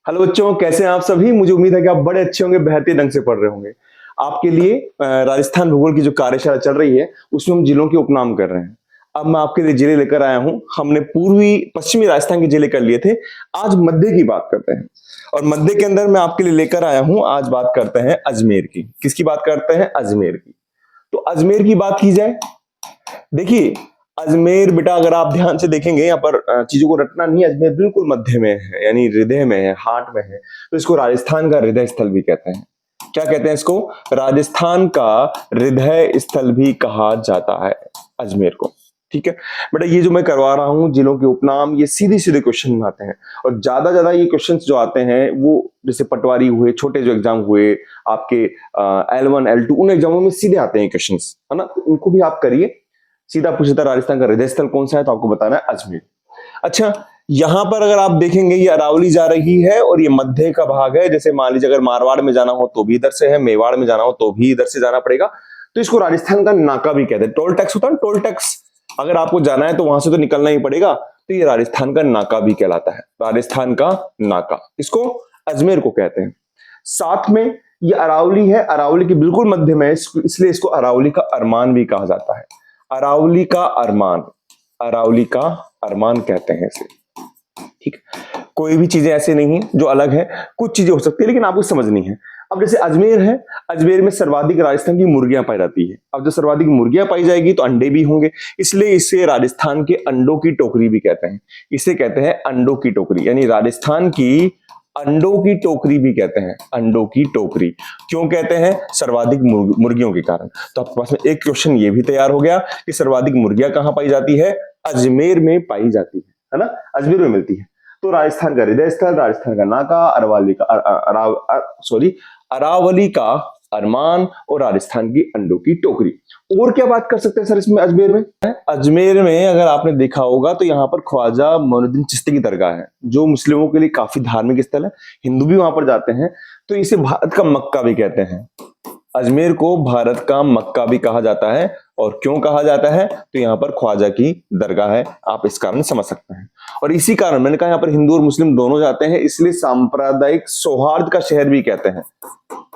Hello बच्चों, कैसे हैं आप सभी। मुझे उम्मीद है कि आप बड़े अच्छे होंगे, बेहतरीन ढंग से पढ़ रहे होंगे। आपके लिए राजस्थान भूगोल की जो कार्यशाला चल रही है उसमें हम जिलों के उपनाम कर रहे हैं। अब मैं आपके लिए जिले लेकर आया हूं। हमने पूर्वी पश्चिमी राजस्थान के जिले कर लिए थे। आज मध्य की बात करते हैं और मध्य के अंदर मैं आपके लिए लेकर आया हूं। आज बात करते हैं अजमेर की। किसकी बात करते हैं? अजमेर की। तो अजमेर की बात की जाए, देखिए अजमेर बेटा, अगर आप ध्यान से देखेंगे यहाँ पर चीजों को रटना नहीं। अजमेर बिल्कुल मध्य में है, यानी हृदय में है, हार्ट में है। तो इसको राजस्थान का हृदय स्थल भी कहते हैं। क्या कहते हैं इसको? राजस्थान का हृदय स्थल भी कहा जाता है अजमेर को। ठीक है बेटा, ये जो मैं करवा रहा हूँ जिलों के उपनाम, ये सीधे सीधे क्वेश्चन में आते हैं। और ज्यादा ये क्वेश्चन जो आते हैं वो जैसे पटवारी हुए, छोटे जो एग्जाम हुए आपके L1 L2, उन एग्जामों में सीधे आते हैं क्वेश्चन, है ना। तो इनको भी आप करिए। सीधा पूछता राजस्थान का हृदय स्थल कौन सा है, तो आपको बताना है अजमेर। अच्छा, यहां पर अगर आप देखेंगे ये अरावली जा रही है और ये मध्य का भाग है। जैसे मान लीजिए अगर मारवाड़ में जाना हो तो भी इधर से है, मेवाड़ में जाना हो तो भी इधर से जाना पड़ेगा। तो इसको राजस्थान का नाका भी कहते हैं। टोल टैक्स होता है, टोल टैक्स अगर आपको जाना है तो वहां से तो निकलना ही पड़ेगा। तो ये राजस्थान का नाका भी कहलाता है। राजस्थान का नाका, इसको अजमेर को कहते हैं। साथ में ये अरावली है, अरावली के बिल्कुल मध्य में, इसलिए इसको अरावली का अरमान भी कहा जाता है। अरावली का अरमान, अरावली का अरमान कहते हैं इसे। ठीक, कोई भी चीजें ऐसे नहीं है जो अलग है। कुछ चीजें हो सकती है लेकिन आपको समझनी है। अब जैसे अजमेर है, अजमेर में सर्वाधिक राजस्थान की मुर्गियां पाई जाती है। अब जब सर्वाधिक मुर्गियां पाई जाएगी तो अंडे भी होंगे, इसलिए इसे राजस्थान के अंडों की टोकरी भी कहते हैं। इसे कहते हैं अंडों की टोकरी, यानी राजस्थान की अंडों की टोकरी भी कहते हैं। अंडों की टोकरी क्यों कहते हैं? सर्वाधिक मुर्गियों के कारण। तो आपके पास में एक क्वेश्चन ये भी तैयार हो गया कि सर्वाधिक मुर्गियां कहां पाई जाती है? अजमेर में पाई जाती है ना, अजमेर में मिलती है। तो राजस्थान का हृदय स्थल, राजस्थान का नाका, अरावली का अरावली का अरमान और राजस्थान की अंडों की टोकरी। और क्या बात कर सकते हैं सर इसमें? अजमेर में, अजमेर में अगर आपने देखा होगा तो यहाँ पर ख्वाजा मोइनुद्दीन चिश्ती की दरगाह है, जो मुस्लिमों के लिए काफी धार्मिक स्थल है। हिंदू भी वहां पर जाते हैं। तो इसे भारत का मक्का भी कहते हैं। अजमेर को भारत का मक्का भी कहा जाता है। और क्यों कहा जाता है? तो यहाँ पर ख्वाजा की दरगाह है, आप इस कारण समझ सकते हैं। और इसी कारण मैंने कहा यहाँ पर हिंदू और मुस्लिम दोनों जाते हैं, इसलिए सांप्रदायिक सौहार्द का शहर भी कहते हैं।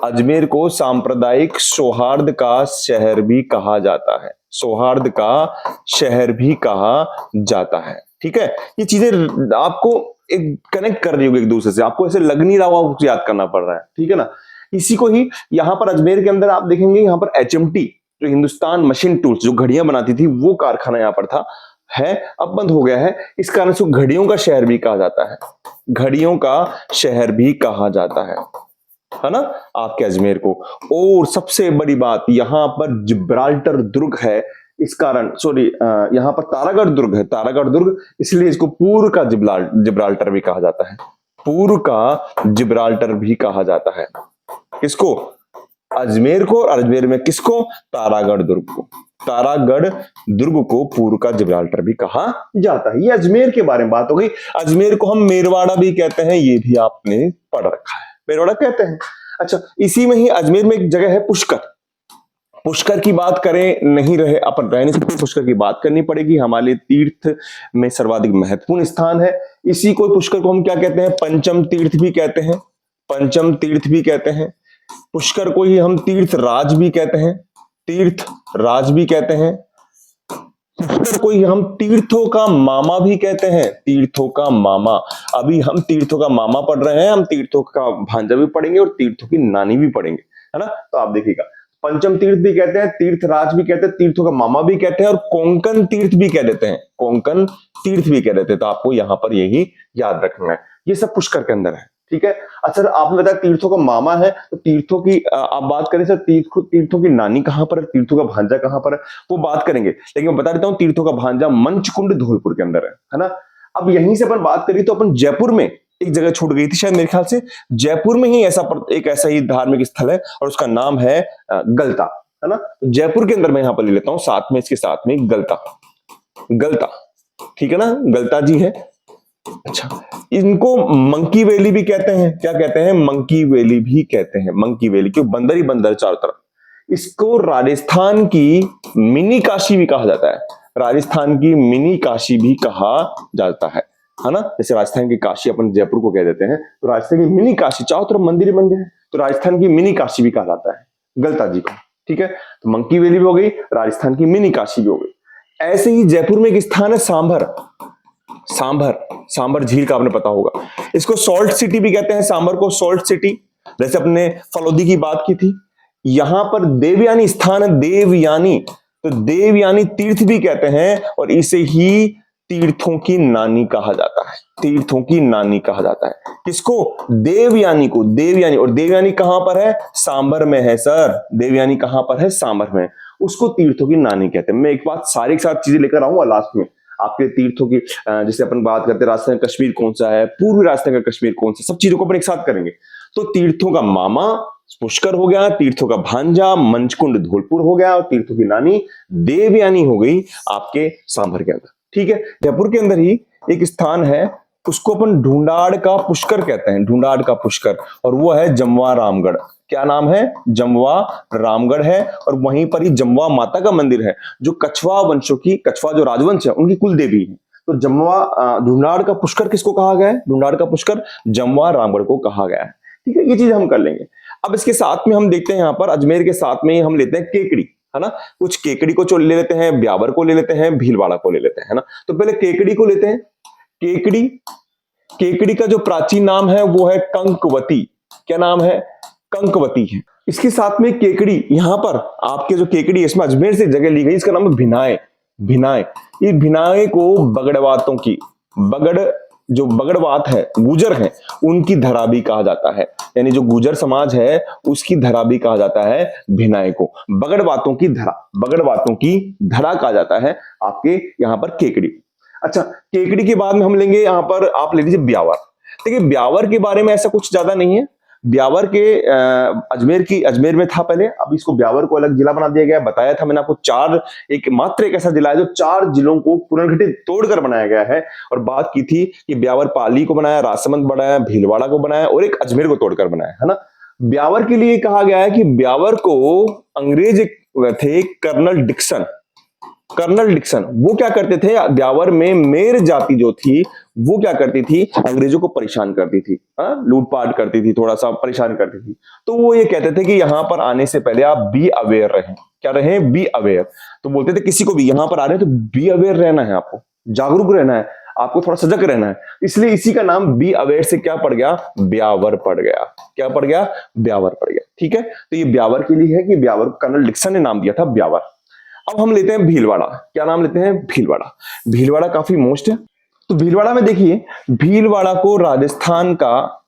अजमेर को सांप्रदायिक सौहार्द का शहर भी कहा जाता है। सौहार्द का शहर भी कहा जाता है। ठीक है, ये चीजें आपको एक कनेक्ट कर रही होगी एक दूसरे से, आपको ऐसे लग नहीं रहा होगा आपको याद करना पड़ रहा है। ठीक है ना। इसी को ही यहाँ पर अजमेर के अंदर आप देखेंगे, यहाँ पर HMT जो हिंदुस्तान मशीन टूल्स जो घड़ियां बनाती थी, वो कारखाना यहाँ पर था, है अब बंद हो गया है। इस कारण से घड़ियों का शहर भी कहा जाता है। घड़ियों का शहर भी कहा जाता है ना, आपके अजमेर को। और सबसे बड़ी बात, यहां पर जिब्राल्टर दुर्ग है, इस कारण यहां पर तारागढ़ दुर्ग है, तारागढ़ दुर्ग, इसलिए इसको पूर्व का जिब्राल्टर भी कहा जाता है। पूर्व का जिब्राल्टर भी कहा जाता है। किसको? अजमेर को। और अजमेर में किसको? तारागढ़ दुर्ग को। तारागढ़ दुर्ग को पूर्व का जिब्राल्टर भी कहा जाता है। ये अजमेर के बारे में बात हो गई। अजमेर को हम मेरवाड़ा भी कहते हैं, ये भी आपने पढ़ रखा है, मेरवाड़ा कहते हैं। अच्छा, इसी में ही अजमेर में एक जगह है पुष्कर। पुष्कर की बात करें, नहीं रहे अपन रह नहीं सकते, पुष्कर की बात करनी पड़ेगी। हमारे तीर्थ में सर्वाधिक महत्वपूर्ण स्थान है। इसी को पुष्कर को हम क्या कहते हैं? पंचम तीर्थ भी कहते हैं। पंचम तीर्थ भी कहते हैं। पुष्कर को ही हम तीर्थ राज भी कहते हैं। तीर्थ राज भी कहते हैं। पुष्कर को ही हम तीर्थों का मामा भी कहते हैं। तीर्थों का मामा। अभी हम तीर्थों का मामा पढ़ रहे हैं, हम तीर्थों का भांजा भी पढ़ेंगे और तीर्थों की नानी भी पढ़ेंगे, है ना। तो आप देखिएगा, पंचम तीर्थ भी कहते हैं, तीर्थ राज भी कहते हैं, तीर्थों का मामा भी कहते हैं और कोंकण तीर्थ भी कह देते हैं। कोंकण तीर्थ भी कह देते हैं। तो आपको यहां पर यही याद रखना है। ये सब पुष्कर के अंदर है। ठीक है। अच्छा, आपने बताया तीर्थों का मामा है, तो तीर्थों की आप बात करें सर, तीर्थों की नानी कहां पर है, तीर्थों का भांजा कहां पर है, वो बात करेंगे। लेकिन मैं बता देता हूं, तीर्थों का भांजा मंचकुंड धौलपुर के अंदर है ना। अब यहीं से अपन बात करें तो अपन जयपुर में एक जगह छूट गई थी शायद, मेरे ख्याल से जयपुर में ही एक ऐसा ही धार्मिक स्थल है और उसका नाम है गलता, है ना। जयपुर के अंदर मैं यहां पर ले लेता हूं साथ में, इसके साथ में गलता। गलता, ठीक है ना, गलता जी है। अच्छा, इनको मंकी वैली भी कहते हैं। क्या कहते हैं? मंकी वैली भी कहते हैं। मंकी वैली क्यों? बंदर ही बंदर चारों तरफ। इसको राजस्थान की मिनी काशी भी कहा जाता है। राजस्थान की मिनी काशी भी कहा जाता है। है ना। जैसे राजस्थान की काशी अपन जयपुर को कह देते हैं, तो राजस्थान की मिनी काशी, चारों तरफ मंदिर ही मंदिर है, तो राजस्थान की मिनी काशी भी कहा जाता है गलता जी को। ठीक है, तो मंकी वैली भी हो गई, राजस्थान की मिनी काशी भी हो गई। ऐसे ही जयपुर में एक स्थान है सांभर, सांभर, सांभर झील का आपने पता होगा। इसको सॉल्ट सिटी भी कहते हैं, सांभर को सॉल्ट सिटी। जैसे अपने फलौदी की बात की थी, यहां पर देवयानी स्थान है, देवयानी, तो देवयानी तीर्थ भी कहते हैं, और इसे ही तीर्थों की नानी कहा जाता है, तीर्थों की नानी कहा जाता है। किसको? देवयानी को, देवयानी। और देवयानी कहां पर है? सांभर में है सर, देवयानी कहां पर है? सांभर में। उसको तीर्थों की नानी कहते हैं। मैं एक बात सारी के साथ चीजें लेकर आऊंगा लास्ट में आपके तीर्थों की। जैसे अपन बात करते हैं राजस्थान का कश्मीर कौन सा है, पूर्वी राजस्थान का कश्मीर कौन सा, सब चीजों को अपन एक साथ करेंगे। तो तीर्थों का मामा पुष्कर हो गया, तीर्थों का भांजा मंचकुंड धौलपुर हो गया, और तीर्थों की नानी देवयानी हो गई आपके सांभर के अंदर। ठीक है, जयपुर के अंदर ही एक स्थान है, उसको अपन ढूंढाड़ का पुष्कर कहते हैं, ढूंढाड़ का पुष्कर, और वो है जमवा रामगढ़। क्या नाम है? जमवा रामगढ़ है, और वहीं पर ही जमवा माता का मंदिर है, जो कछवा वंशों की, कछवा जो राजवंश है उनकी कुल देवी है। तो जमवा ढूंढाड़ का पुष्कर किसको कहा गया है? ढूंढाड़ का पुष्कर जमवा रामगढ़ को कहा गया है। ठीक है, ये चीज हम कर लेंगे। अब इसके साथ में हम देखते हैं, यहाँ पर अजमेर के साथ में हम लेते हैं केकड़ी, है ना। कुछ केकड़ी को ले लेते हैं, ब्यावर को ले लेते हैं, भीलवाड़ा को ले लेते हैं, है ना। तो पहले केकड़ी को लेते हैं। केकड़ी, केकड़ी का जो प्राचीन नाम है वो है कंकवती। क्या नाम है? कंकवती है। इसके साथ में केकड़ी, यहां पर आपके जो केकड़ी है इसमें अजमेर से जगह ली गई, इसका नाम है भिनाए। भिनाए, ये भिनाए को बगड़वातों की, बगड़ जो बगड़वात है, गुजर है, उनकी धरा भी कहा जाता है। यानी जो गुजर समाज है उसकी धरा भी कहा जाता है भिनाए को। बगड़वातों की धरा, बगड़वातों की धरा कहा जाता है आपके यहाँ पर केकड़ी। अच्छा, केकड़ी के बाद में हम लेंगे यहाँ पर, आप ले लीजिए ब्यावर। देखिए ब्यावर के बारे में ऐसा कुछ ज्यादा नहीं है। ब्यावर के अजमेर में था पहले, अब इसको ब्यावर को अलग जिला बना दिया गया। बताया था मैंने आपको, मात्र एक ऐसा जिला है जो 4 जिलों को पुनर्गठित तोड़कर बनाया गया है। और बात की थी कि ब्यावर पाली को बनाया, राजसमंद बनाया, भीलवाड़ा को बनाया, और एक अजमेर को तोड़कर बनाया, है ना। ब्यावर के लिए कहा गया है कि ब्यावर को अंग्रेज थे कर्नल डिक्सन, कर्नल डिक्सन, वो क्या करते थे, ब्यावर में मेर जाति जो थी वो क्या करती थी, अंग्रेजों को परेशान करती थी, लूटपाट करती थी, थोड़ा सा परेशान करती थी। तो वो ये कहते थे कि यहां पर आने से पहले आप बी अवेयर रहें। क्या रहें? Be aware. तो बोलते थे किसी को भी यहां पर आ रहे हैं तो बी अवेयर रहना है, आपको जागरूक रहना है, आपको थोड़ा सजग रहना है। इसलिए इसी का नाम बी अवेयर से क्या पड़ गया? ब्यावर पड़ गया। क्या पड़ गया? ब्यावर पड़ गया। ठीक है, तो ये ब्यावर के लिए है कि ब्यावर, कर्नल डिक्सन ने नाम दिया था ब्यावर। अब हम लेते हैं भीलवाड़ा। क्या नाम लेते हैं? भीलवाड़ा। भीलवाड़ा काफी मोस्ट है। तो भीलवाड़ा में देखिए, भीलवाड़ा को राजस्थान का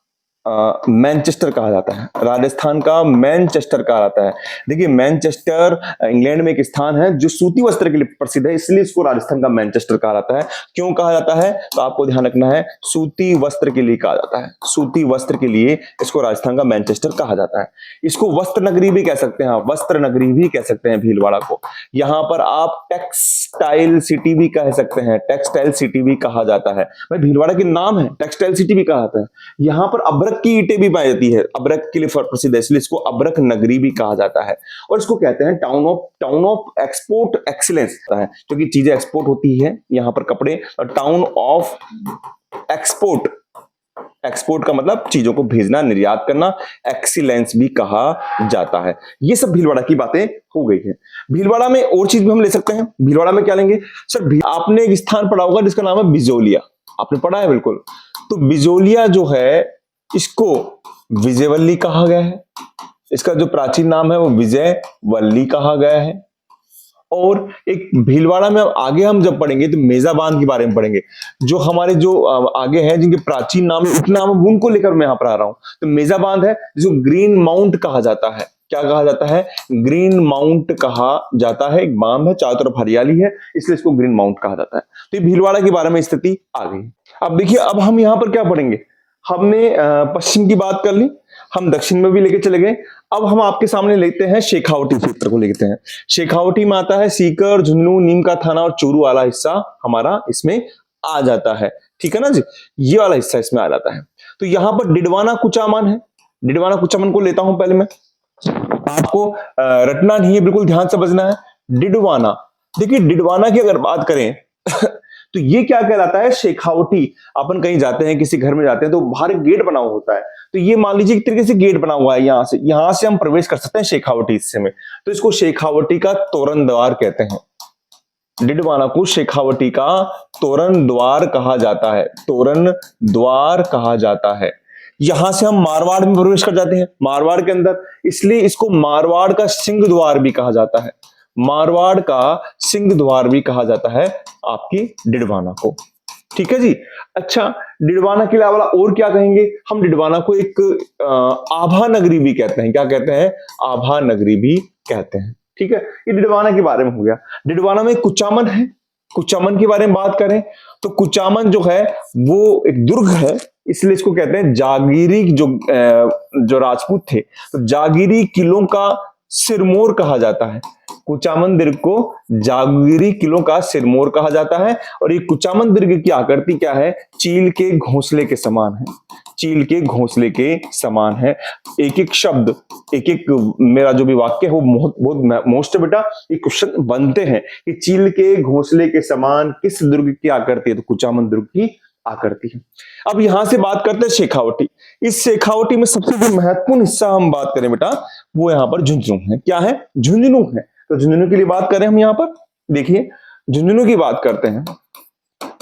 मैनचेस्टर कहा जाता है, राजस्थान का मैनचेस्टर कहा जाता है। देखिए मैनचेस्टर इंग्लैंड में एक स्थान है जो सूती वस्त्र के लिए प्रसिद्ध है, इसलिए इसको राजस्थान का मैनचेस्टर कहा जाता है। क्यों कहा जाता है? तो आपको ध्यान रखना है, सूती वस्त्र के लिए कहा जाता है, सूती वस्त्र के लिए इसको राजस्थान का मैनचेस्टर कहा जाता है। इसको वस्त्र नगरी भी कह सकते हैं, वस्त्र नगरी भी कह सकते हैं भीलवाड़ा को। यहां पर आप टेक्सटाइल सिटी भी कह सकते हैं, टेक्सटाइल सिटी भी कहा जाता है। भाई भीलवाड़ा के नाम है, टेक्सटाइल सिटी भी कहा जाता है। यहां पर अब्रक की ईंटें भी पाई जाती है, अब्रक के लिए प्रसिद्ध है, इसलिए इसको अब्रक नगरी भी कहा जाता है। और इसको कहते हैं टाउन ऑफ एक्सपोर्ट एक्सीलेंस है, क्योंकि चीजें एक्सपोर्ट होती है यहाँ पर कपड़े। और टाउन ऑफ एक्सपोर्ट, एक्सपोर्ट का मतलब चीजों को भेजना, निर्यात करना, एक्सीलेंस भी कहा जाता है। ये सब भीलवाड़ा की बातें हो गई है। भीलवाड़ा में और चीज भी हम ले सकते हैं। भीलवाड़ा में क्या लेंगे सर? आपने एक स्थान पढ़ा होगा जिसका नाम है बिजोलिया, आपने पढ़ा है बिल्कुल। तो बिजोलिया जो है इसको विजयवल्ली कहा गया है, इसका जो प्राचीन नाम है वो विजयवल्ली कहा गया है। और एक भीलवाड़ा में आगे हम जब पढ़ेंगे तो मेजाबान के बारे में पढ़ेंगे, जो हमारे जो आगे हैं जिनके प्राचीन नाम है, उपनाम है, उनको लेकर मैं यहां पर आ रहा हूं। तो मेजाबान है जो ग्रीन माउंट कहा जाता है। क्या कहा जाता है? ग्रीन माउंट कहा जाता है। एक बांध है, चारों तरफ हरियाली है, इसलिए इसको ग्रीन माउंट कहा जाता है। तो ये भीलवाड़ा के बारे में स्थिति आ गई। अब देखिए, अब हम यहां पर क्या पढ़ेंगे? हमने पश्चिम की बात कर ली, हम दक्षिण में भी लेके चले गए। अब हम आपके सामने लेते हैं शेखावटी क्षेत्र को लेते हैं। शेखावटी में आता है सीकर, झुंझुनू, नीम का थाना और चूरू वाला हिस्सा हमारा इसमें आ जाता है। ठीक है ना जी, ये वाला हिस्सा इसमें आ जाता है। तो यहां पर डिडवाना कुचामन है, डिडवाना कुचामन को लेता हूं पहले मैं, आपको रटना नहीं है, बिल्कुल ध्यान से बजना है। डिडवाना, देखिए डिडवाना की अगर बात करें तो ये क्या कहलाता है, शेखावटी। अपन कहीं जाते हैं, किसी घर में जाते हैं तो बाहर एक गेट बना हुआ होता है, तो ये मान लीजिए एक तरीके से गेट बना हुआ है, यहां से हम प्रवेश कर सकते हैं शेखावटी हिस्से में, तो इसको शेखावटी का तोरण द्वार कहते हैं। डिडवाना को शेखावटी का तोरण द्वार कहा जाता है, तोरण द्वार कहा जाता है। यहां से हम मारवाड़ में प्रवेश कर जाते हैं, मारवाड़ के अंदर, इसलिए इसको मारवाड़ का सिंह द्वार भी कहा जाता है, मारवाड़ का सिंह द्वार भी कहा जाता है आपकी डिडवाना को। ठीक है जी। अच्छा, डिडवाना के अलावा और क्या कहेंगे हम, डिडवाना को एक आभा नगरी भी कहते हैं। क्या कहते हैं, आभा नगरी भी कहते हैं। ठीक है, ये डिडवाना के बारे में हो गया। डिडवाना में कुचामन है, कुचामन के बारे में बात करें तो कुचामन जो है वो एक दुर्ग है, इसलिए इसको कहते हैं जागीरी, जो राजपूत थे तो जागीरी किलों का सिरमौर कहा जाता है। कुचामन दुर्ग को जागीरी किलों का सिरमौर कहा जाता है। और ये कुचामन दुर्ग की आकृति क्या है, चील के घोंसले के समान है, चील के घोंसले के समान है। एक एक शब्द, एक एक मेरा जो भी वाक्य है वो बहुत मोस्ट बेटा ये क्वेश्चन बनते हैं कि चील के घोंसले के समान किस दुर्ग की आकृति है, तो कुचामन दुर्ग की आकृति है। अब यहां से बात करते हैं शेखावटी। इस शेखावटी में सबसे जो महत्वपूर्ण हिस्सा हम बात करें बेटा, वो यहाँ पर झुंझुनू है। क्या है, झुंझुनू है। तो झुंझुनू के लिए बात करें हम यहाँ पर, देखिए झुंझुनू की बात करते हैं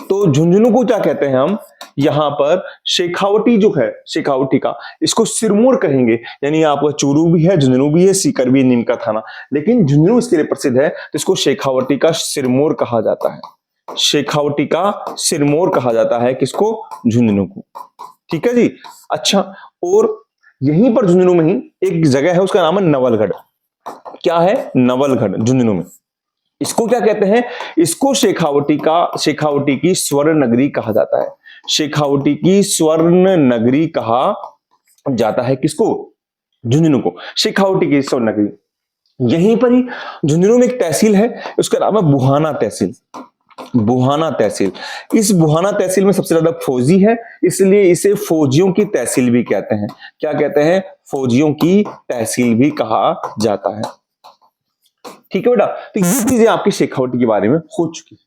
तो झुंझुनू को क्या कहते हैं हम, यहां पर शेखावटी जो है, शेखावटी का इसको सिरमौर कहेंगे। यानी आपका चूरू भी है, झुंझुनू भी है, सीकर भी है, नीम का थाना, लेकिन झुंझुनू इसके लिए प्रसिद्ध है तो इसको शेखावटी का सिरमौर कहा जाता है। शेखावटी का सिरमौर कहा जाता है किसको, झुंझुनू को। ठीक है जी। अच्छा, और यहीं पर झुंझुनू में ही एक जगह है, उसका नाम है नवलगढ़। क्या है, नवलगढ़ झुंझुनू में। इसको क्या कहते हैं, इसको शेखावटी की स्वर्ण नगरी कहा जाता है। शेखावटी की स्वर्ण नगरी कहा जाता है किसको, झुंझुनू को, शेखावटी की स्वर्ण नगरी। यहीं पर ही झुंझुनू में एक तहसील है, उसका नाम है बुहाना तहसील। बुहाना तहसील, इस बुहाना तहसील में सबसे ज्यादा फौजी है, इसलिए इसे फौजियों की तहसील भी कहते हैं। क्या कहते हैं, फौजियों की तहसील भी कहा जाता है। ठीक है बेटा, तो ये चीजें आपकी शेखावटी के बारे में हो चुकी।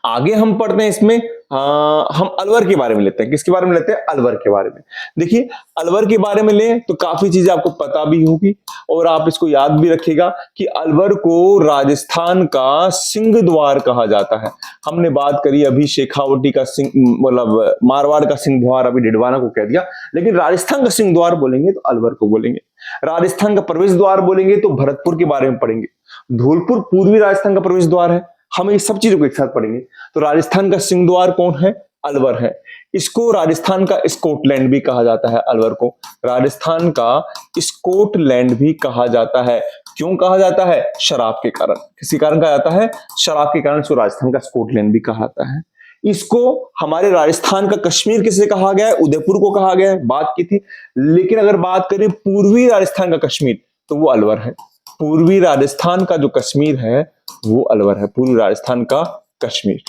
आगे हम पढ़ते हैं इसमें, हम अलवर के बारे में लेते हैं। किसके बारे में लेते हैं, अलवर के बारे में। देखिए अलवर के बारे में लें तो काफी चीजें आपको पता भी होगी और आप इसको याद भी रखिएगा कि अलवर को राजस्थान का सिंह द्वार कहा जाता है। हमने बात करी अभी शेखावटी का सिंह, मतलब मारवाड़ का सिंह द्वार अभी डिडवाना को कह दिया, लेकिन राजस्थान का सिंह द्वार बोलेंगे तो अलवर को बोलेंगे। राजस्थान का प्रवेश द्वार बोलेंगे तो भरतपुर के बारे में पढ़ेंगे। धौलपुर पूर्वी राजस्थान का प्रवेश द्वार है। हम ये सब चीजों को एक साथ पढ़ेंगे। तो राजस्थान का सिंह द्वार कौन है, अलवर है। इसको राजस्थान का स्कॉटलैंड भी कहा जाता है। अलवर को राजस्थान का स्कॉटलैंड भी कहा जाता है। क्यों कहा जाता है, शराब के कारण। किसी कारण कहा जाता है, शराब के कारण इसको राजस्थान का स्कॉटलैंड भी कहा जाता है। इसको हमारे राजस्थान का कश्मीर किसे कहा गया है, उदयपुर को कहा गया है, बात की थी। लेकिन अगर बात करें पूर्वी राजस्थान का कश्मीर तो वो अलवर है। पूर्वी राजस्थान का जो कश्मीर है वो अलवर है। पूर्वी राजस्थान का कश्मीर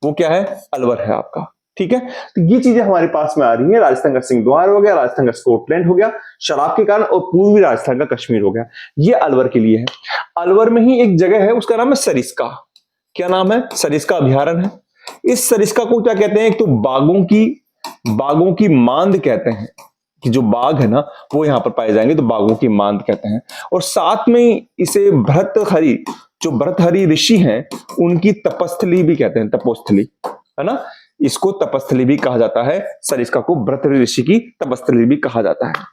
वो क्या है, अलवर है आपका। ठीक है, तो ये चीजें हमारे पास में आ रही है। राजस्थान का सिंह द्वार हो गया, राजस्थान का स्कॉटलैंड हो गया शराब के कारण, और पूर्वी राजस्थान का कश्मीर हो गया। ये अलवर के लिए है। अलवर में ही एक जगह है, उसका नाम है सरिस्का। क्या नाम है, सरिस्का अभ्यारण्य है। इस सरिस्का को क्या कहते हैं, एक तो बागों की मांद कहते हैं, कि जो बाघ है ना वो यहां पर पाए जाएंगे तो बाघों की मांद कहते हैं। और साथ में इसे भर्तहरि, जो भर्तहरि ऋषि हैं उनकी तपस्थली भी कहते हैं, तपोस्थली है ना, इसको तपस्थली भी कहा जाता है। सरिस्का को भर्तहरि ऋषि की तपस्थली भी कहा जाता है।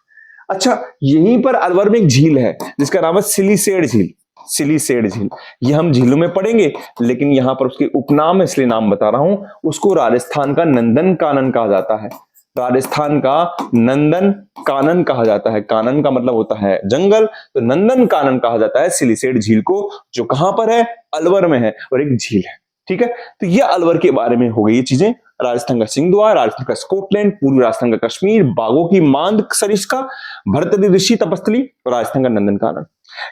अच्छा, यहीं पर अलवर में एक झील है जिसका नाम है सिलीसेड झील। सिलीसेड झील, ये हम झीलों में पढ़ेंगे, लेकिन यहां पर उसके उपनाम है इसलिए नाम बता रहा हूं। उसको राजस्थान का नंदन कानन कहा जाता है। राजस्थान का नंदन कानन कहा जाता है। कानन का मतलब होता है जंगल, तो नंदन कानन कहा जाता है सिलीसेड झील को, जो कहां पर है, अलवर में है, और एक झील है। ठीक है, तो ये अलवर के बारे में हो गई ये चीजें। राजस्थान का सिंह द्वार, राजस्थान का स्कॉटलैंड, पूर्वी राजस्थान का कश्मीर, बाघों की मांद सरिस्का, भर्तहरि ऋषि तपस्थली, और राजस्थान का नंदन कानन।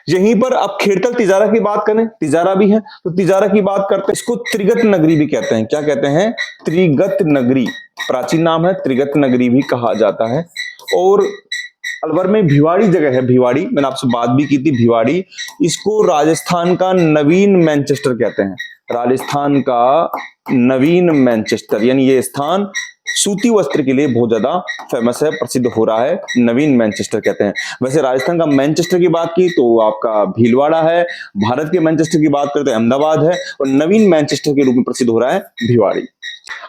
यहीं पर अब खेड़तल तिजारा की बात करें, तिजारा भी है तो तिजारा की बात करते हैं। इसको त्रिगत नगरी भी कहते हैं। क्या कहते हैं, त्रिगत नगरी, प्राचीन नाम है, त्रिगत नगरी भी कहा जाता है। और अलवर में भिवाड़ी जगह है, भिवाड़ी, मैंने आपसे बात भी की थी, भिवाड़ी, इसको राजस्थान का नवीन मैनचेस्टर कहते हैं। राजस्थान का नवीन मैनचेस्टर, यानी ये स्थान सूती वस्त्र के लिए बहुत ज्यादा फेमस है, प्रसिद्ध हो रहा है, नवीन मैनचेस्टर कहते हैं। वैसे राजस्थान का मैनचेस्टर की बात की तो आपका भीलवाड़ा है, भारत के मैनचेस्टर की बात करते हैं अहमदाबाद है, और नवीन मैनचेस्टर के रूप में प्रसिद्ध हो रहा है भिवाड़ी।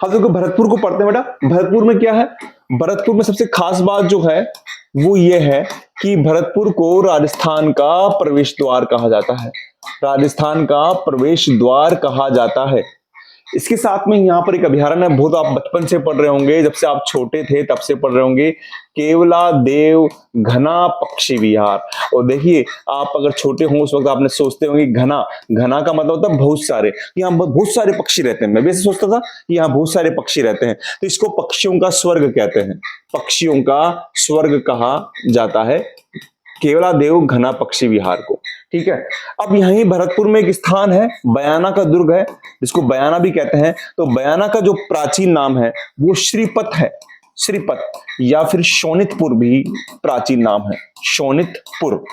अब देखो भरतपुर को पढ़ते हैं बेटा। भरतपुर में क्या है? भरतपुर में सबसे खास बात जो है वो ये है कि भरतपुर को राजस्थान का प्रवेश द्वार कहा जाता है। राजस्थान का प्रवेश द्वार कहा जाता है। इसके साथ में यहाँ पर एक अभ्यारण्य है, बहुत आप बचपन से पढ़ रहे होंगे, जब से आप छोटे थे तब से पढ़ रहे होंगे, केवला देव घना पक्षी विहार। और देखिए आप अगर छोटे हों उस वक्त आपने सोचते होंगे घना, घना का मतलब होता है बहुत सारे, यहाँ बहुत सारे पक्षी रहते हैं। मैं भी ऐसे सोचता था कि यहाँ बहुत सारे पक्षी रहते हैं, तो इसको पक्षियों का स्वर्ग कहते हैं, पक्षियों का स्वर्ग कहा जाता है केवला देव घना पक्षी विहार को। ठीक है, अब यहीं भरतपुर में एक स्थान है, बयाना का दुर्ग है, जिसको बयाना भी कहते हैं। तो बयाना का जो प्राचीन नाम है वो श्रीपत है, श्रीपत, या फिर शोणितपुर भी प्राचीन नाम है, शोणितपुर।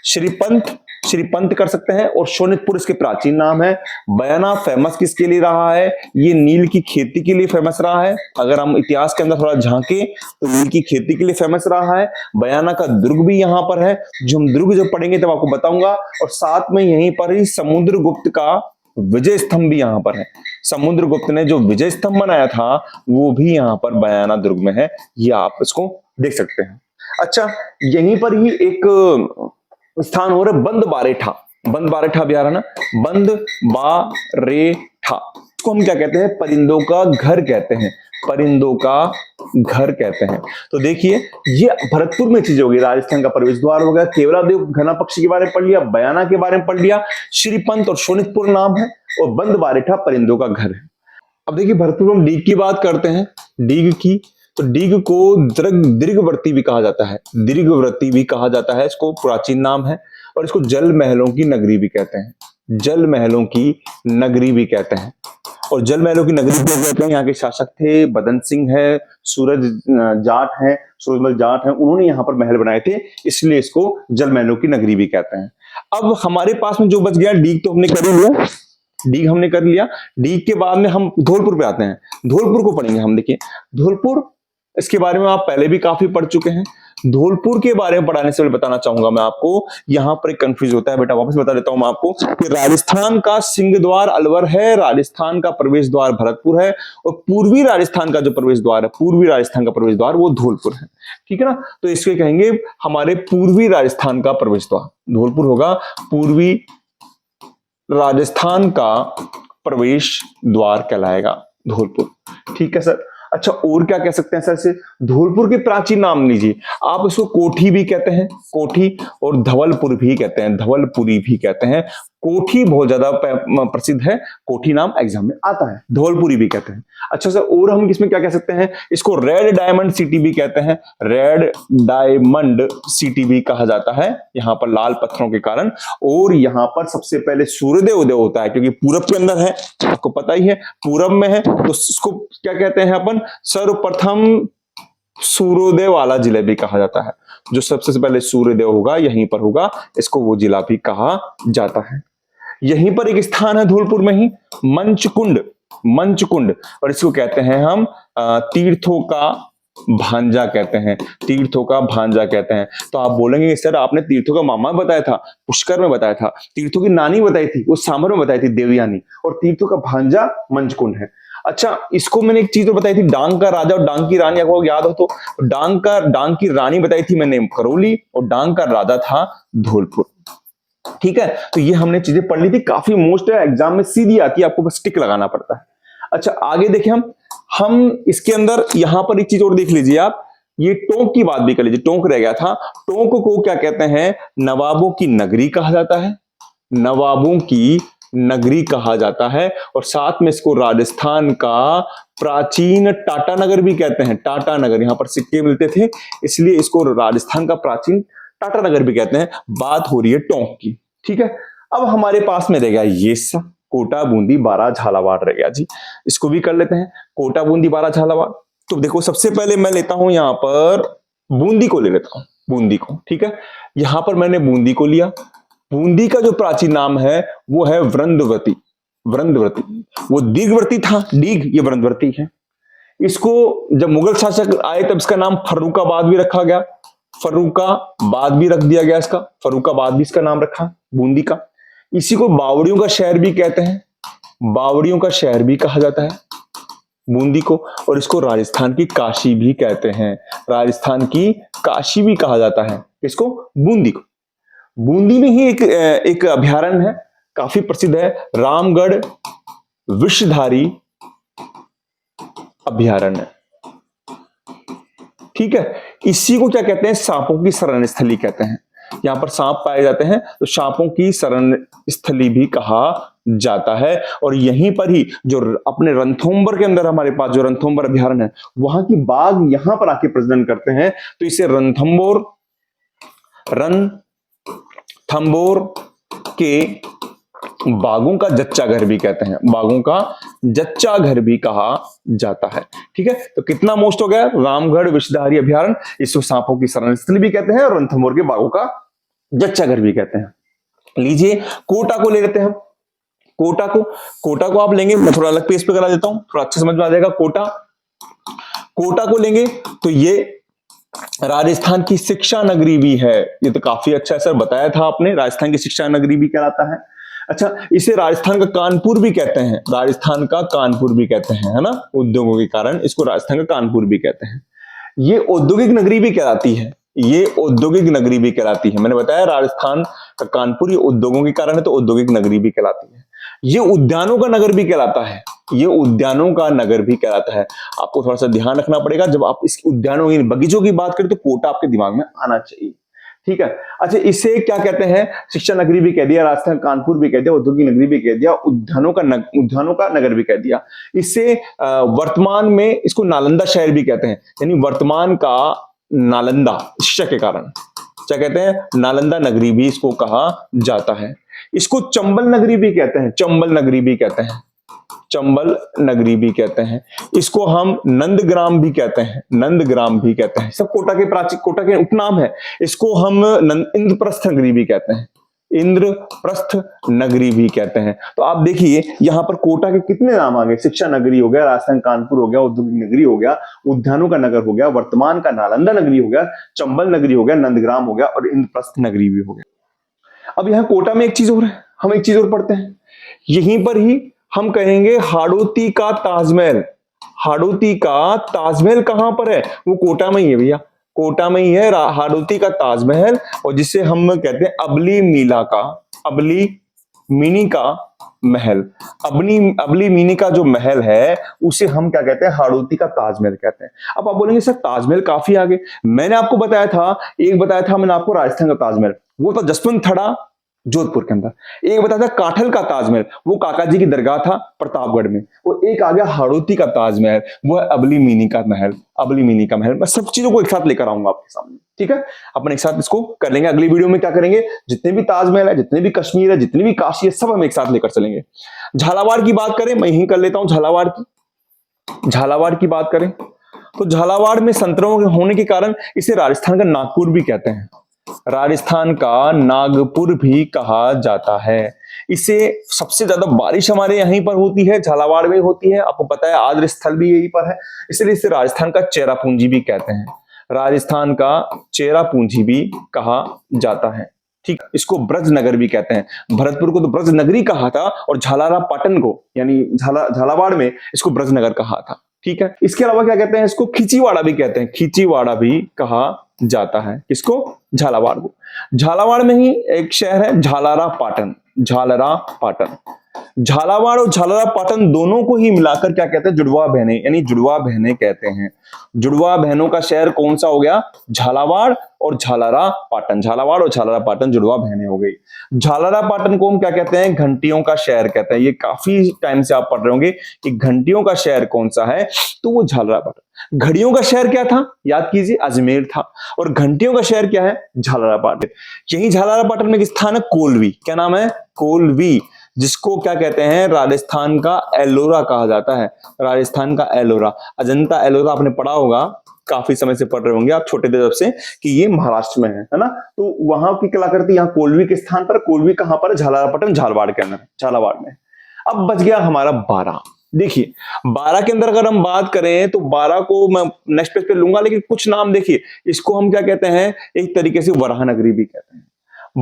श्रीपंत, श्रीपंत कर सकते हैं, और शोणितपुर इसके प्राचीन नाम है। बयाना फेमस किसके लिए रहा है? ये नील की खेती के लिए फेमस रहा है। अगर हम इतिहास के अंदर थोड़ा झांके तो नील की खेती के लिए फेमस रहा है। बयाना का दुर्ग भी यहाँ पर है, जो हम दुर्ग जब पढ़ेंगे तब आपको बताऊंगा। और साथ में यहीं पर ही समुद्रगुप्त का विजय स्तंभ भी यहाँ पर है। समुद्रगुप्त ने जो विजय स्तंभ बनाया था वो भी यहाँ पर बयाना दुर्ग में है, ये आप इसको देख सकते हैं। अच्छा, यहीं पर ही एक स्थान हो रहा है बंद बारेठा, बंद बारेठा अभ्यारण्य, बंद बारेठा। इसको हम क्या कहते हैं? परिंदों का घर कहते हैं, परिंदों का घर कहते हैं। तो देखिए ये भरतपुर में चीज होगी, राजस्थान का प्रवेश द्वार हो गया, केवला देव घना पक्षी के बारे में पढ़ लिया, बयाना के बारे में पढ़ लिया, श्रीपंत और शोणितपुर नाम है, और बंद बारेठा परिंदों का घर है। अब देखिए भरतपुर में डीग की बात करते हैं, डीग की। तो डीग को दीर्घवर्ती भी कहा जाता है, दीर्घवर्ती भी कहा जाता है, इसको प्राचीन नाम है। और इसको जल महलों की नगरी भी कहते हैं, जल महलों की नगरी भी कहते हैं। और जल महलों की नगरी भी कहते हैं, यहाँ के शासक थे बदन सिंह है, सूरज जाट है, सूरजमल जाट है, उन्होंने यहाँ पर महल बनाए थे, इसलिए इसको जल महलों की नगरी भी कहते हैं। अब हमारे पास में जो बच गया डीग, तो हमने कर ही लिया, डीग हमने कर लिया। डीग के बाद में हम धौलपुर पे आते हैं, धौलपुर को पढ़ेंगे हम। देखिए धौलपुर, इसके बारे में आप पहले भी काफी पढ़ चुके हैं। धौलपुर के बारे में पढ़ाने से पहले बताना चाहूंगा मैं आपको, यहां पर एक कंफ्यूज होता है बेटा, वापस बता देता हूं मैं आपको कि राजस्थान का सिंह द्वार अलवर है, राजस्थान का प्रवेश द्वार भरतपुर है, और पूर्वी राजस्थान का जो प्रवेश द्वार है, पूर्वी राजस्थान का प्रवेश द्वार वो धौलपुर है। ठीक है ना, तो इसके कहेंगे हमारे पूर्वी राजस्थान का प्रवेश द्वार धौलपुर होगा, पूर्वी राजस्थान का प्रवेश द्वार कहलाएगा धौलपुर। ठीक है सर। अच्छा, और क्या कह सकते हैं सर से? धौलपुर के प्राचीन नाम लीजिए आप, इसको कोठी भी कहते हैं, कोठी, और धवलपुर भी कहते हैं, धवलपुरी भी कहते हैं। कोठी बहुत ज्यादा प्रसिद्ध है, कोठी नाम एग्जाम में आता है, धवलपुरी भी कहते हैं। अच्छा सर, और हम इसमें क्या कह सकते हैं? इसको रेड डायमंड सिटी भी कहते हैं, रेड डायमंड सिटी भी कहा जाता है, यहाँ पर लाल पत्थरों के कारण। और यहाँ पर सबसे पहले सूर्योदय उदय होता है, क्योंकि पूरब के अंदर है, आपको पता ही है, पूरब में है, तो इसको क्या कहते हैं अपन? सर्वप्रथम सूर्योदय वाला जिला भी कहा जाता है, जो सबसे पहले सूर्योदय होगा यहीं पर होगा, इसको वो जिला भी कहा जाता है। यहीं पर एक स्थान है धौलपुर में ही, मंचकुंड, मंचकुंड, और इसको कहते हैं हम तीर्थों का भांजा कहते हैं, तीर्थों का भांजा कहते हैं। तो आप बोलेंगे सर आपने तीर्थों का मामा बताया था, पुष्कर में बताया था, तीर्थों की नानी बताई थी वो सांभर में बताई थी देवयानी, और तीर्थों का भांजा मंचकुंड है। अच्छा, इसको मैंने एक चीज तो बताई थी, डांग का राजा और डांग की रानी, आपको याद हो तो, डांग की रानी बताई थी मैंने करौली, और डांग का राजा था धौलपुर। ठीक है, तो ये हमने चीजें पढ़ ली थी, काफी मोस्ट है, एग्जाम में सीधी आती है, आपको बस टिक लगाना पड़ता है। अच्छा आगे देखिए, हम इसके अंदर यहां पर एक चीज और देख लीजिए आप, ये टोंक की बात भी कर लीजिए, टोंक रह गया था। टोंक को क्या कहते हैं? नवाबों की नगरी कहा जाता है, नवाबों की नगरी कहा जाता है। और साथ में इसको राजस्थान का प्राचीन टाटा नगर भी कहते हैं, टाटा नगर, यहां पर सिक्के मिलते थे इसलिए इसको राजस्थान का प्राचीन टाटा नगर भी कहते हैं। बात हो रही है टोंक की। ठीक है, अब हमारे पास में रह गया ये सब, कोटा बूंदी बारां झालावाड़ रह गया जी, इसको भी कर लेते हैं, कोटा बूंदी बारां झालावाड़। तो देखो सबसे पहले मैं लेता हूं यहां पर बूंदी को ले लेता हूं, बूंदी को। ठीक है, यहां पर मैंने बूंदी को लिया। बूंदी का जो प्राचीन नाम है वो है वृंदवती, वृंदवर्ती, वो दीर्घवर्ती था, दीर्घ, ये वृंदवर्ती है। इसको जब मुगल शासक आए तब इसका नाम फर्रुखाबाद भी रखा गया, फर्रुखाबाद भी रख दिया गया इसका, फर्रुखाबाद भी इसका नाम रखा बूंदी का। इसी को बावड़ियों का शहर भी कहते हैं, बावड़ियों का शहर भी कहा जाता है बूंदी को, और इसको राजस्थान की काशी भी कहते हैं, राजस्थान की काशी भी कहा जाता है इसको, बूंदी को। बूंदी में ही एक अभयारण्य है, काफी प्रसिद्ध है, रामगढ़ विषधारी अभयारण्य, ठीक है। इसी को क्या कहते हैं, सांपों की शरण स्थली कहते हैं। यहां पर सांप पाए जाते हैं तो सांपों की शरण स्थली भी कहा जाता है। और यहीं पर ही जो अपने रणथंभौर के अंदर हमारे पास जो रणथंभौर अभयारण्य है, वहां की बाघ यहां पर आके प्रजनन करते हैं, तो इसे रणथंभौर के बाघों का जच्चा घर भी कहते हैं, बाघों का जच्चा घर भी कहा जाता है, ठीक है। तो कितना मोस्ट हो गया, रामगढ़ विषधारी अभयारण्य, इसको सांपों की शरण स्थली भी कहते हैं और रणथंभौर के बाघों का जच्चा घर भी कहते हैं। लीजिए कोटा को ले लेते हैं हम, कोटा को आप लेंगे, मैं थोड़ा अलग पेज पे करा देता हूं, थोड़ा अच्छा समझ में आ जाएगा। कोटा को लेंगे तो ये राजस्थान की शिक्षा नगरी भी है, ये तो काफी अच्छा है सर, बताया था आपने, राजस्थान की शिक्षा नगरी भी कहलाता है। अच्छा, इसे राजस्थान का कानपुर भी कहते हैं, राजस्थान का कानपुर भी कहते हैं, है ना, उद्योगों के कारण इसको राजस्थान का कानपुर भी कहते हैं। ये औद्योगिक नगरी भी कहलाती है, ये औद्योगिक नगरी भी कहलाती है, मैंने बताया राजस्थान का कानपुर ये उद्योगों के कारण है तो औद्योगिक नगरी भी कहलाती है। ये उद्यानों का नगर भी कहलाता है, ये उद्यानों का नगर भी कहलाता है। आपको थोड़ा सा ध्यान रखना पड़ेगा, जब आप इस उद्यानों की बगीचों की बात करें तो कोटा आपके दिमाग में आना चाहिए, ठीक है। अच्छा, इसे क्या कहते हैं, शिक्षा नगरी भी कह दिया, राजस्थान कानपुर भी कह दिया, औद्योगिक नगरी भी कह दिया, उद्यानों का नगर भी कह दिया। इससे वर्तमान में इसको नालंदा शहर भी कहते हैं, यानी वर्तमान का नालंदा शिक्षा के कारण क्या कहते हैं, नालंदा नगरी भी इसको कहा जाता है। इसको चंबल नगरी भी कहते हैं, चंबल नगरी भी कहते हैं, चंबल नगरी भी कहते हैं। इसको हम नंदग्राम भी कहते हैं, नंदग्राम भी कहते हैं, सब कोटा के उपनाम है। इसको हम इंद्रप्रस्थ नगरी भी कहते हैं, इंद्रप्रस्थ नगरी भी कहते हैं। तो आप देखिए यहां पर कोटा के कितने नाम आ गए, शिक्षा नगरी हो गया, राजस्थान कानपुर हो गया, औद्योगिक नगरी हो गया, उद्यानों का नगर हो गया, वर्तमान का नालंदा नगरी हो गया, चंबल नगरी हो गया, नंदग्राम हो गया और इंद्रप्रस्थ नगरी भी हो गया। अब यहाँ कोटा में एक चीज और है, हम एक चीज और पढ़ते हैं, यहीं पर ही हम कहेंगे हाड़ौती का ताजमहल। हाड़ौती का ताजमहल कहां पर है, वो कोटा में ही है भैया, कोटा में ही है हाड़ौती का ताजमहल, और जिसे हम कहते हैं अबली मिनी का महल। अबली मिनी का जो महल है उसे हम क्या कहते हैं, हाड़ौती का ताजमहल कहते हैं। अब आप बोलेंगे सर ताजमहल काफी आगे, मैंने आपको बताया था, एक बताया था मैंने आपको राजस्थान का ताजमहल, वो था जसवंत थड़ा जोधपुर के अंदर। एक बताया था काठल का ताजमहल, वो काका जी की दरगाह था प्रतापगढ़ में। और एक आ गया हाड़ौती का ताजमहल, वो है अबली मिनी का महल, अबली मिनी का महल। मैं सब चीजों को एक साथ लेकर आऊंगा आपके सामने, ठीक है। अपन एक साथ इसको कर लेंगे, अगली वीडियो में क्या करेंगे, जितने भी ताजमहल है, जितने भी कश्मीर है, जितनी भी काशी है, सब हम एक साथ लेकर चलेंगे। झालावाड़ की बात करें, मैं यही कर लेता हूं, झालावाड़ की बात करें तो झालावाड़ में संतरों के होने के कारण इसे राजस्थान का नागपुर भी कहते हैं, राजस्थान का नागपुर भी कहा जाता है। इसे सबसे ज्यादा बारिश हमारे यहीं पर होती है, झालावाड़ में होती है, आपको पता है आद्र स्थल भी यहीं पर है, इसलिए इसे राजस्थान का चेरापूंजी भी कहते हैं, राजस्थान का चेरापूंजी भी कहा जाता है, ठीक। इसको ब्रज नगर भी कहते हैं, भरतपुर को तो ब्रज नगरी कहा था और झालारा पाटन को यानी झालावाड़ में इसको ब्रज नगर कहा था, ठीक है। इसके अलावा क्या कहते हैं, इसको खिचीवाड़ा भी कहते हैं, खिचीवाड़ा भी कहा जाता है, किसको, झालावाड़ को। झालावाड़ में ही एक शहर है झालारा पाटन, झालरा पाटन। झालावाड़ और झालरा पाटन दोनों को ही मिलाकर क्या कहते हैं, जुड़वा बहने, यानी जुड़वा बहने कहते हैं। जुड़वा बहनों का शहर कौन सा हो गया, झालावाड़ और झालरा पाटन, झालावाड़ और झालरा पाटन जुड़वा बहने हो गई। झालरा पाटन को हम क्या कहते हैं, घंटियों का शहर कहते हैं। ये काफी टाइम से आप पढ़ रहे होंगे कि घंटियों का शहर कौन सा है, तो वो झालरा पाटन। घड़ियों का शहर क्या था, याद कीजिए, अजमेर था, और घंटियों का शहर क्या है, झालरा पाटन। यही झालरा पाटन में एक स्थान है कोलवी, क्या नाम है, कोलवी, जिसको क्या कहते हैं, राजस्थान का एलोरा कहा जाता है, राजस्थान का एलोरा। अजंता एलोरा आपने पढ़ा होगा, काफी समय से पढ़ रहे होंगे आप छोटे थे जब से, कि ये महाराष्ट्र में है ना। तो वहां की कलाकृति यहाँ कोलवी के स्थान पर, कोलवी कहां पर, झालरापाटन झालावाड़ के अंदर, झालावाड़ में। अब बच गया हमारा 12। देखिए 12 के अंदर अगर हम बात करें तो 12 को मैं नेक्स्ट पेज पे लूंगा, लेकिन कुछ नाम देखिए, इसको हम क्या कहते हैं, एक तरीके से वराह नगरी भी कहते हैं।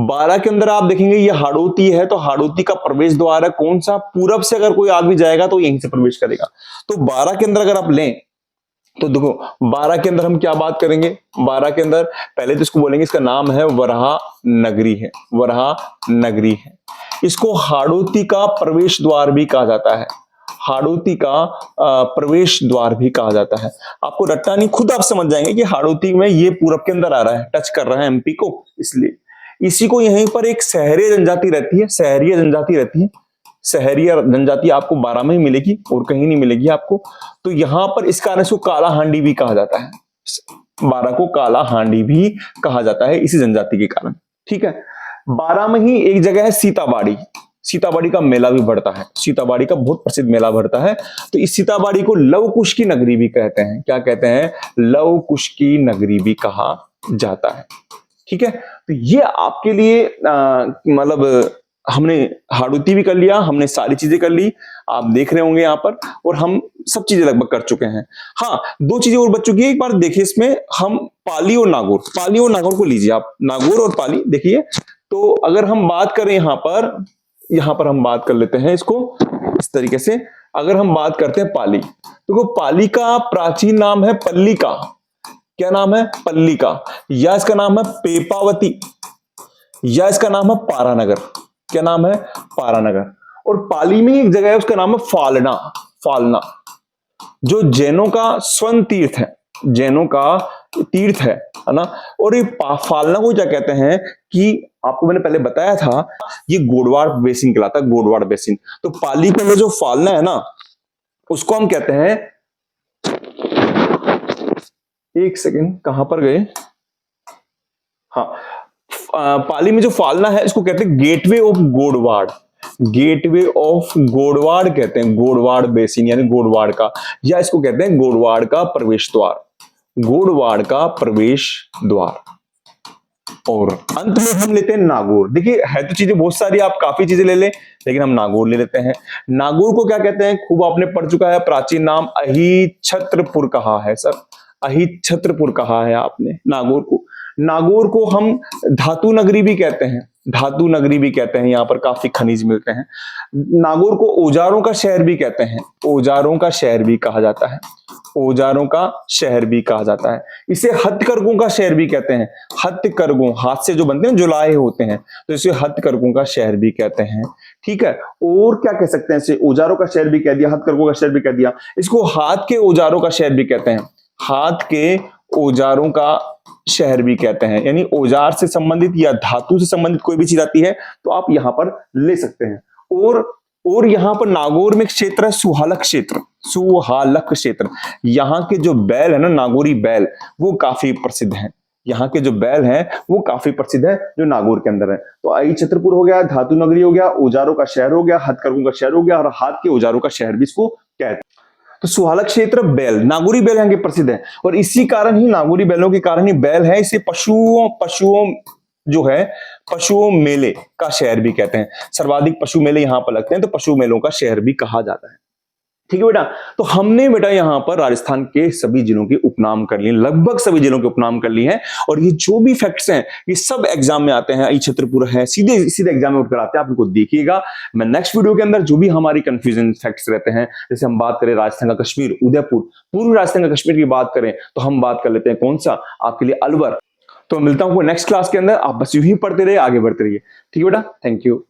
12 के अंदर आप देखेंगे ये हाड़ौती है, तो हाड़ौती का प्रवेश द्वार है कौन सा, पूरब से अगर कोई आदमी जाएगा तो यहीं से प्रवेश करेगा। तो 12 के अंदर अगर आप लें तो देखो 12 के अंदर हम क्या बात करेंगे, 12 के अंदर पहले तो इसको बोलेंगे, इसका नाम है वराह नगरी है, वराह नगरी है। इसको हाड़ौती का प्रवेश द्वार भी कहा जाता है, हाड़ौती का प्रवेश द्वार भी कहा जाता है। आपको रट्टा नहीं, खुद आप समझ जाएंगे कि हाड़ौती में ये पूरब के अंदर आ रहा है, टच कर रहा है एमपी को, इसलिए इसी को यहीं पर एक सहरिया जनजाति रहती है, सहरिया जनजाति रहती है। सहरिया जनजाति आपको 12 में ही मिलेगी और कहीं नहीं मिलेगी आपको। तो यहां पर इस कारण इसको काला हांडी भी कहा जाता है, 12 को काला हांडी भी कहा जाता है इसी जनजाति के कारण। ठीक है, 12 में ही एक जगह है सीताबाड़ी, सीताबाड़ी का मेला भी बढ़ता है, सीताबाड़ी का बहुत प्रसिद्ध मेला बढ़ता है। तो इस सीताबाड़ी को लव कुश की नगरी भी कहते हैं, क्या कहते हैं, लव कुश की नगरी भी कहा जाता है। ठीक है, तो ये आपके लिए मतलब हमने हाड़ौती भी कर लिया, हमने सारी चीजें कर ली, आप देख रहे होंगे यहाँ पर, और हम सब चीजें लगभग कर चुके हैं। हाँ, 2 चीजें और बच चुकी है, एक बार देखिए इसमें हम पाली और नागौर, पाली और नागौर को लीजिए आप, नागौर और पाली देखिए। तो अगर हम बात करें यहाँ पर हम बात कर लेते हैं इसको इस तरीके से, अगर हम बात करते हैं पाली, तो पाली का प्राचीन नाम है पल्लिका, क्या नाम है, पल्लिका, या इसका नाम है पेपावती, या इसका नाम है पारानगर, क्या नाम है, पारानगर। और पाली में एक जगह है उसका नाम है फालना, फालना, जो जैनों का स्वर्ण तीर्थ है, जैनों का तीर्थ है ना। और ये फालना को क्या कहते हैं कि आपको मैंने पहले बताया था, ये गोडवाड़ बेसिन कहलाता है, गोडवाड़ बेसिन। तो पाली के अंदर जो फालना है ना, उसको हम कहते हैं, एक सेकेंड कहां पर गए, हाँ, पाली में जो फालना है इसको कहते हैं gateway of Godwar, gateway of Godwar कहते हैं, गोडवाड़ बेसिन यानी गोडवाड़ का, या इसको कहते हैं गोडवाड़ का प्रवेश द्वार, गोडवाड़ का प्रवेश द्वार। और अंत में हम लेते हैं नागौर। देखिए है तो चीजें बहुत सारी, आप काफी चीजें ले लें, लेकिन हम नागौर ले लेते हैं। नागौर को क्या कहते हैं, खूब आपने पढ़ चुका है, प्राचीन नाम अहिछत्रपुर कहा है सर, अहिछत्रपुर कहा है आपने नागौर को। नागौर को हम धातु नगरी भी कहते हैं, धातु नगरी भी कहते हैं, यहाँ पर काफी खनिज मिलते हैं। नागौर को औजारों का शहर भी कहते हैं, औजारों का शहर भी कहा जाता है, औजारों का शहर भी कहा जाता है। इसे हथकरघों का शहर भी कहते हैं, हथकरघों, हाथ से जो बनते हैं, जुलाए होते हैं, तो इसे हथकरघों का शहर भी कहते हैं। ठीक है, और क्या कह सकते हैं, इसे औजारों का शहर भी कह दिया, हथकरघों का शहर भी कह दिया, इसको हाथ के औजारों का शहर भी कहते हैं, हाथ के औजारों का शहर भी कहते हैं। यानी औजार से संबंधित या धातु से संबंधित कोई भी चीज आती है तो आप यहां पर ले सकते हैं। और यहां पर नागौर में एक क्षेत्र है सुहालक क्षेत्र, सुहालक क्षेत्र, यहाँ के जो बैल है ना, नागौरी बैल, वो काफी प्रसिद्ध हैं, यहाँ के जो बैल हैं वो काफी प्रसिद्ध है, जो नागौर के अंदर है। तो अहिछत्रपुर हो गया, धातु नगरी हो गया, औजारों का शहर हो गया, हथकरघों का शहर हो गया, और हाथ के औजारों का शहर भी इसको कहते हैं। तो सुहालक क्षेत्र बैल, नागौरी बैल यहाँ के प्रसिद्ध है, और इसी कारण ही, नागौरी बैलों के कारण ही बैल है, इसे पशुओं जो है, पशुओं मेले का शहर भी कहते हैं। सर्वाधिक पशु मेले यहाँ पर लगते हैं, तो पशु मेलों का शहर भी कहा जाता है। ठीक है बेटा, तो हमने बेटा यहाँ पर राजस्थान के सभी जिलों के उपनाम कर लिए, लगभग सभी जिलों के उपनाम कर लिए हैं। और ये जो भी फैक्ट्स हैं ये सब एग्जाम में आते हैं, अहिछत्रपुर है, सीधे सीधे एग्जाम में उठकर आते हैं, आप इनको देखिएगा। मैं नेक्स्ट वीडियो के अंदर जो भी हमारी कंफ्यूजन फैक्ट्स रहते हैं, जैसे हम बात करें राजस्थान का कश्मीर, उदयपुर, पूर्वी राजस्थान का कश्मीर की बात करें तो हम बात कर लेते हैं कौन सा, आपके लिए अलवर। तो मिलता हूं नेक्स्ट क्लास के अंदर, आप बस यूं ही पढ़ते रहिए, आगे बढ़ते रहिए। ठीक है बेटा, थैंक यू।